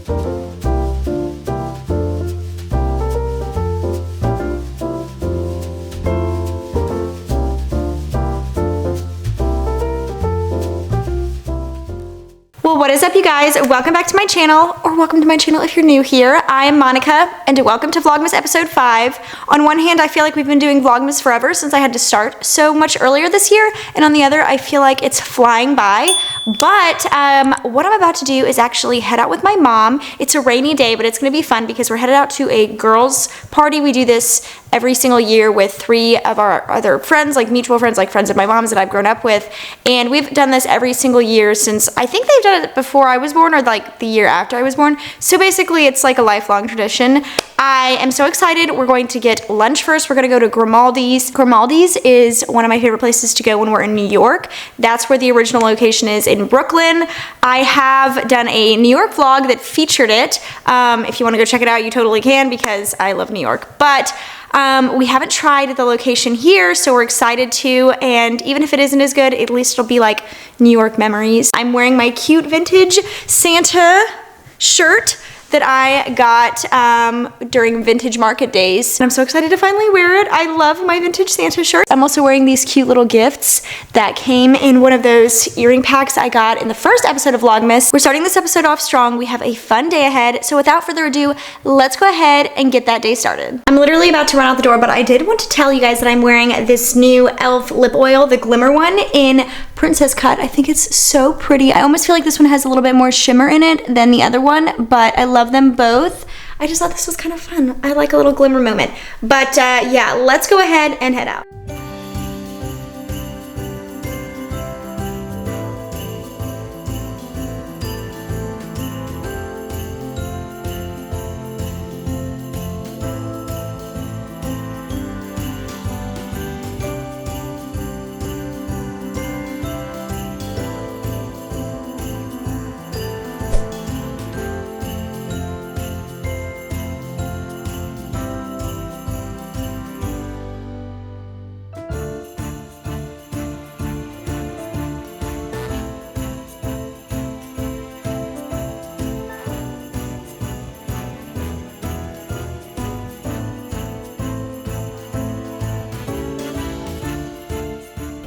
Well, what is up, you guys? Welcome back to my channel, or welcome to my channel if you're new here. I am Monica, and welcome to Vlogmas episode 5. On one hand, I feel like we've been doing Vlogmas forever since I had to start so much earlier this year, and on the other, I feel like it's flying by. But what I'm about to do is actually head out with my mom. It's a rainy day, but it's gonna be fun because we're headed out to a girls' party. We do this every single year with 3 of our other friends, like mutual friends, like friends of my mom's that I've grown up with. And we've done this every single year since, I think they've done it before I was born or like the year after I was born. So basically it's like a lifelong tradition. I am so excited. We're going to get lunch first. We're gonna go to Grimaldi's. Grimaldi's is one of my favorite places to go when we're in New York. That's where the original location is in Brooklyn. I have done a New York vlog that featured it. If you wanna go check it out, you totally can because I love New York. But we haven't tried the location here, so we're excited to, and even if it isn't as good, at least it'll be like New York memories. I'm wearing my cute vintage Santa shirt that I got during vintage market days. And I'm so excited to finally wear it. I love my vintage Santa shirt. I'm also wearing these cute little gifts that came in one of those earring packs I got in the first episode of Vlogmas. We're starting this episode off strong. We have a fun day ahead. So without further ado, let's go ahead and get that day started. I'm literally about to run out the door, but I did want to tell you guys that I'm wearing this new e.l.f. lip oil, the Glimmer one in Princess Cut. I think it's so pretty. I almost feel like this one has a little bit more shimmer in it than the other one, but I love them both. I just thought this was kind of fun. I like a little glimmer moment. But yeah, let's go ahead and head out.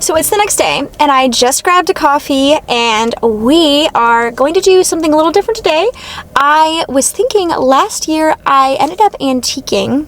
So it's the next day, and I just grabbed a coffee, and we are going to do something a little different today. I was thinking last year I ended up antiquing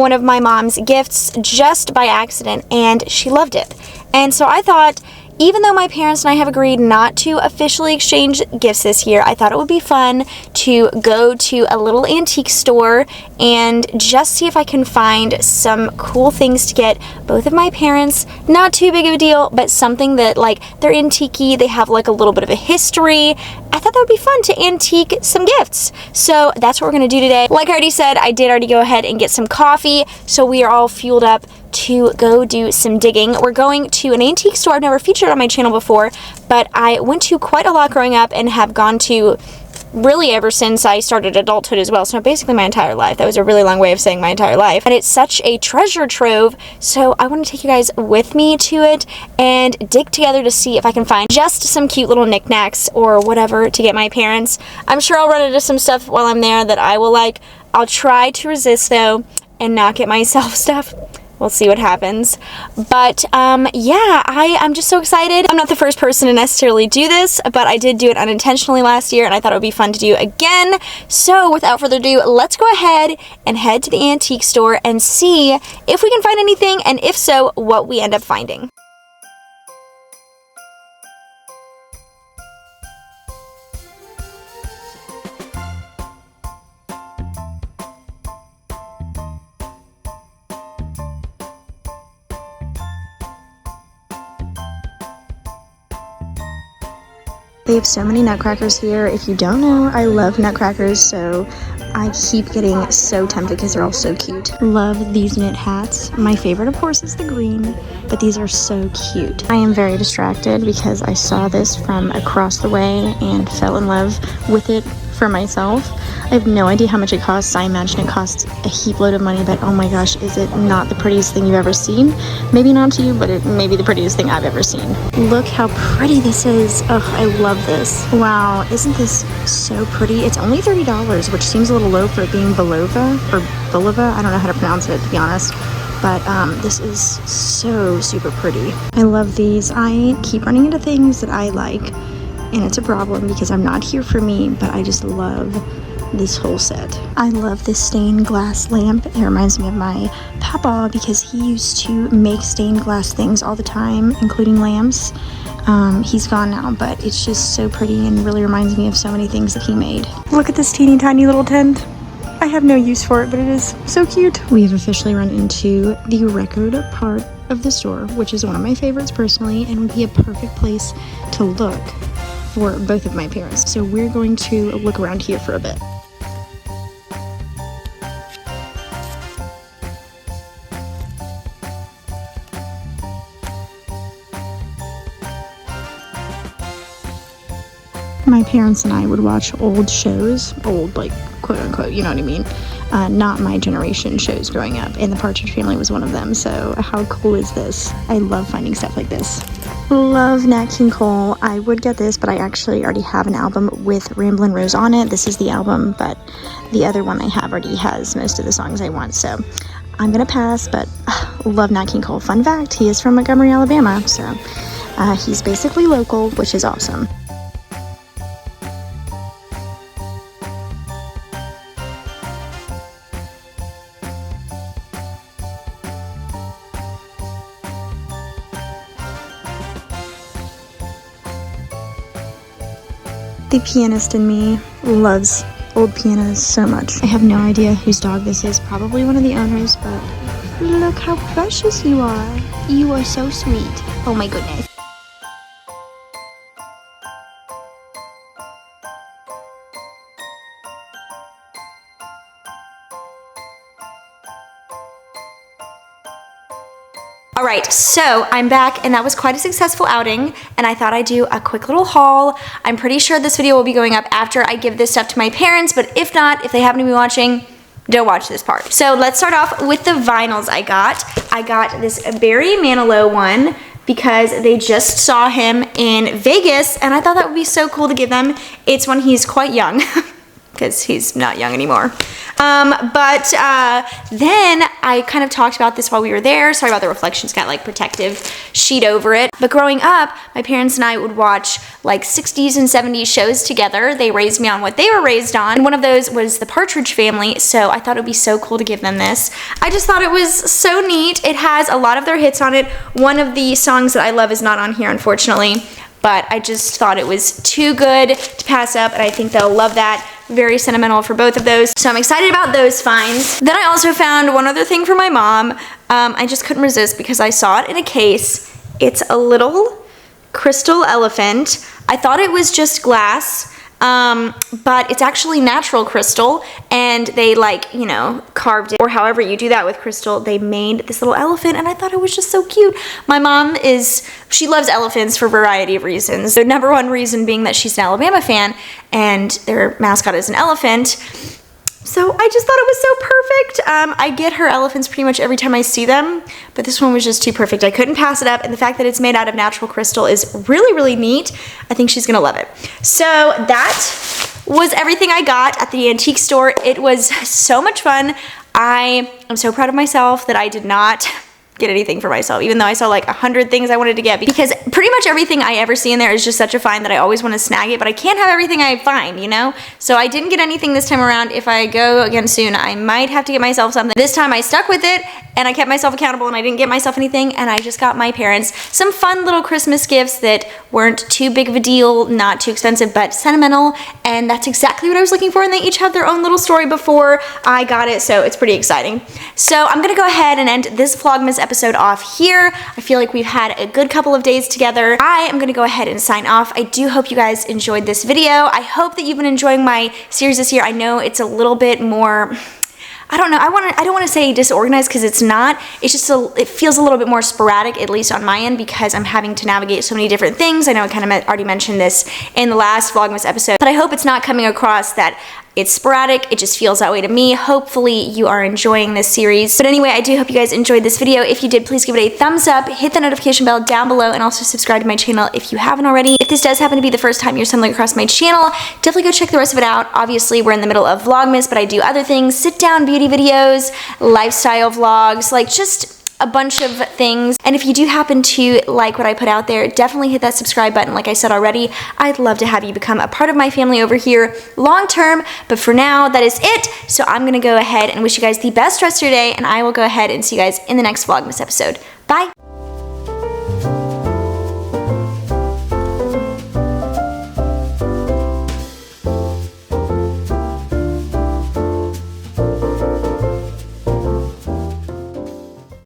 one of my mom's gifts just by accident, and she loved it. And so I thought, even though my parents and I have agreed not to officially exchange gifts this year, I thought it would be fun to go to a little antique store and just see if I can find some cool things to get both of my parents. Not too big of a deal, but something that, like, they're antique-y, they have like a little bit of a history. I thought that would be fun to antique some gifts. So that's what we're gonna do today. Like I already said, I did already go ahead and get some coffee, so we are all fueled up to go do some digging. We're going to an antique store I've never featured on my channel before, but I went to quite a lot growing up and have gone to really ever since I started adulthood as well. So basically my entire life. That was a really long way of saying my entire life. And it's such a treasure trove, so I want to take you guys with me to it and dig together to see if I can find just some cute little knickknacks or whatever to get my parents. I'm sure I'll run into some stuff while I'm there that I will like. I'll try to resist though and not get myself stuff. We'll see what happens. But yeah, I'm just so excited. I'm not the first person to necessarily do this, but I did do it unintentionally last year, and I thought it would be fun to do again. So without further ado, let's go ahead and head to the antique store and see if we can find anything, and if so, what we end up finding. They have so many nutcrackers here. If you don't know, I love nutcrackers, so I keep getting so tempted because they're all so cute. Love these knit hats. My favorite, of course, is the green, but these are so cute. I am very distracted because I saw this from across the way and fell in love with it for myself. I have no idea how much it costs. I imagine it costs a heap load of money, but oh my gosh, is it not the prettiest thing you've ever seen? Maybe not to you, but it may be the prettiest thing I've ever seen. Look how pretty this is. Oh, I love this. Wow, isn't this so pretty? It's only $30, which seems a little low for it being Bulova, or Bulova. I don't know how to pronounce it, to be honest. But this is so super pretty. I love these. I keep running into things that I like, and it's a problem because I'm not here for me, but I just love this whole set. I love this stained glass lamp. It reminds me of my papa because he used to make stained glass things all the time, including lamps. He's gone now, but it's just so pretty and really reminds me of so many things that he made. Look at this teeny tiny little tent. I have no use for it, but it is so cute. We have officially run into the record part of the store, which is one of my favorites personally, and would be a perfect place to look for both of my parents. So we're going to look around here for a bit. My parents and I would watch old shows, old like quote unquote, you know what I mean? Not my generation shows growing up, and the Partridge Family was one of them. So how cool is this? I love finding stuff like this. Love Nat King Cole. I would get this, but I actually already have an album with Ramblin' Rose on it. This is the album, but the other one I have already has most of the songs I want, so I'm gonna pass, but love Nat King Cole. Fun fact, he is from Montgomery, Alabama, so he's basically local, which is awesome. The pianist in me loves old pianos so much. I have no idea whose dog this is, probably one of the owners, but look how precious you are. You are so sweet. Oh my goodness. All right, so I'm back, and that was quite a successful outing, and I thought I'd do a quick little haul. I'm pretty sure this video will be going up after I give this stuff to my parents, but if not, if they happen to be watching, don't watch this part. So let's start off with the vinyls I got. I got this Barry Manilow one because they just saw him in Vegas, and I thought that would be so cool to give them. It's when he's quite young, because he's not young anymore. Then I kind of talked about this while we were there. Sorry about the reflections, got like protective sheet over it. But growing up, my parents and I would watch like 60s and 70s shows together. They raised me on what they were raised on. And one of those was the Partridge Family, so I thought it would be so cool to give them this. I just thought it was so neat. It has a lot of their hits on it. One of the songs that I love is not on here, unfortunately, but I just thought it was too good to pass up, and I think they'll love that. Very sentimental for both of those. So I'm excited about those finds. Then I also found one other thing for my mom. I just couldn't resist because I saw it in a case. It's a little crystal elephant. I thought it was just glass, but it's actually natural crystal, and they like, you know, carved it, or however you do that with crystal. They made this little elephant, and I thought it was just so cute. My mom she loves elephants for a variety of reasons. The number one reason being that she's an Alabama fan, and their mascot is an elephant. So I just thought it was so perfect. I get her elephants pretty much every time I see them, but this one was just too perfect. I couldn't pass it up, and the fact that it's made out of natural crystal is really, really neat. I think she's gonna love it. So that was everything I got at the antique store. It was so much fun. I am so proud of myself that I did not get anything for myself, even though I saw like 100 things I wanted to get, because pretty much everything I ever see in there is just such a find that I always want to snag it, but I can't have everything I find, you know? So I didn't get anything this time around. If I go again soon, I might have to get myself something. This time I stuck with it, and I kept myself accountable, and I didn't get myself anything, and I just got my parents some fun little Christmas gifts that weren't too big of a deal, not too expensive, but sentimental, and that's exactly what I was looking for, and they each have their own little story before I got it, so it's pretty exciting. So I'm gonna go ahead and end this Vlogmas episode off here. I feel like we've had a good couple of days together. I am gonna go ahead and sign off. I do hope you guys enjoyed this video. I hope that you've been enjoying my series this year. I know it's a little bit more, I don't know, I don't want to say disorganized, because it's not. It's just it feels a little bit more sporadic, at least on my end, because I'm having to navigate so many different things. I know I kind of already mentioned this in the last Vlogmas episode, but I hope it's not coming across that It's sporadic, it just feels that way to me. Hopefully you are enjoying this series. But anyway, I do hope you guys enjoyed this video. If you did, please give it a thumbs up, hit the notification bell down below, and also subscribe to my channel if you haven't already. If this does happen to be the first time you're stumbling across my channel, definitely go check the rest of it out. Obviously, we're in the middle of Vlogmas, but I do other things, sit down beauty videos, lifestyle vlogs, like just a bunch of things. And if you do happen to like what I put out there, definitely hit that subscribe button. Like I said already, I'd love to have you become a part of my family over here long term. But for now, that is it. So I'm gonna go ahead and wish you guys the best rest of your day, and I will go ahead and see you guys in the next Vlogmas episode. Bye.